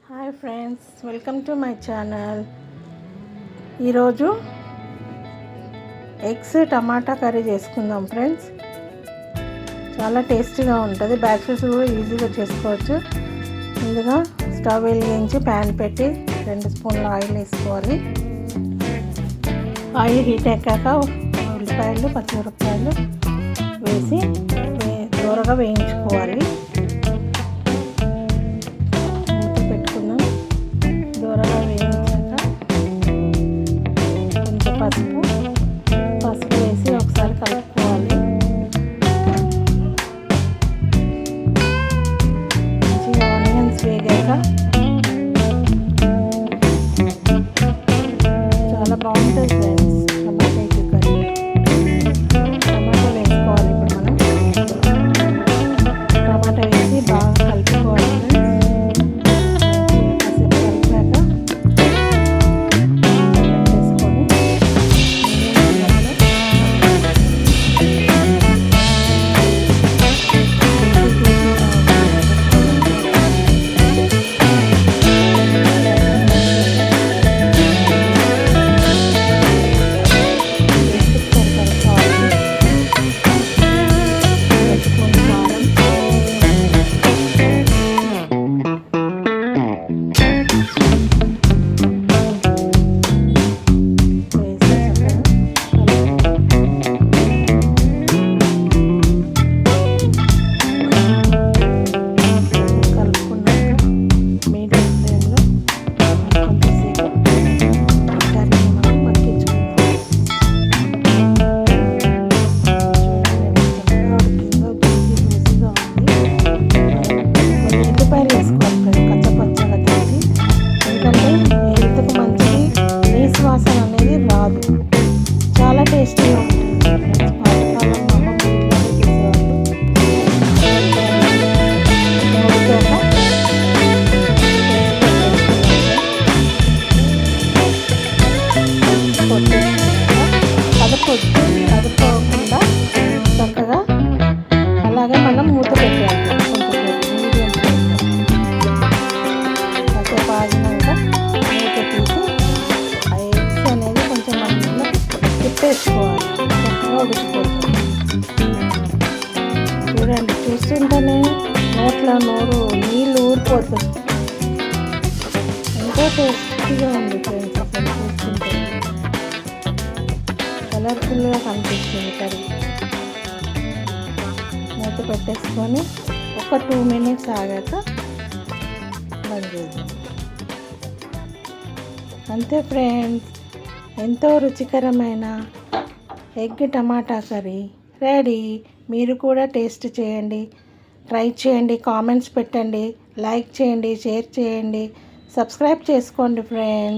Hi friends, welcome to my channel. ఈరోజు eggs టమాటా curry చేసుకుందాం friends. చాలా టేస్టీగా ఉంటుంది. బ్యాచిలర్స్ కూడా ఈజీగా చేసుకోవచ్చు. ముందుగా స్టవ్ వెలిగించి ప్యాన్ పెట్టి 2 స్పూన్ల ఆయిల్ వేసుకోవాలి. ఆయిల్ హీట్ ఎక్కాక ఉల్లిపాయలు పచ్చిమిరపకాయలు వేసి దూరగా వేయించుకోవాలి. దూరగా వేయించాక కొంచెం పసుపు వేసి ఒకసారి కలుపుకోవాలి. మంచిగా ఆనియన్స్ వేగాక చాలా బాగుంటుంది ఫ్రెండ్స్ టమాటా ఎగ్ కర్రీ. టమాటాలు వేసుకోవాలి. ఇప్పుడు మనం టమాటా వేసి బాగా కలుపుకోవాలి ఫ్రెండ్స్. చాలా టేస్టీగా ఉంటుంది. కదుపుకోకుండా చక్కగా అలాగే మనం మూత పెట్టాలి. కాసేపు ఆగినాక మూత తీసి ఆ ఎగ్స్ అనేది కొంచెం మంచిగా తిప్పేసుకోవాలి. చక్కగా ఉడికిపోతుంది. చూడండి, చూస్తుంటేనే నోరు నీళ్ళు ఊరిపోతుంది. ఎంతో టేస్టీగా ఉంది ఫ్రెండ్స్. అసలు చూస్తుంటే కలర్ఫుల్గా కనిపిస్తుంది కర్రీ. మూత పెట్టేసుకొని ఒక 2 మినిట్స్ ఆగాక బంద్ చేద్దాం. అంతే ఫ్రెండ్స్, ఎంతో రుచికరమైన ఎగ్ టమాటా కర్రీ రెడీ. మీరు కూడా టేస్ట్ చేయండి, ట్రై చేయండి, కామెంట్స్ పెట్టండి, లైక్ చేయండి, షేర్ చేయండి, సబ్స్క్రైబ్ చేసుకోండి ఫ్రెండ్స్.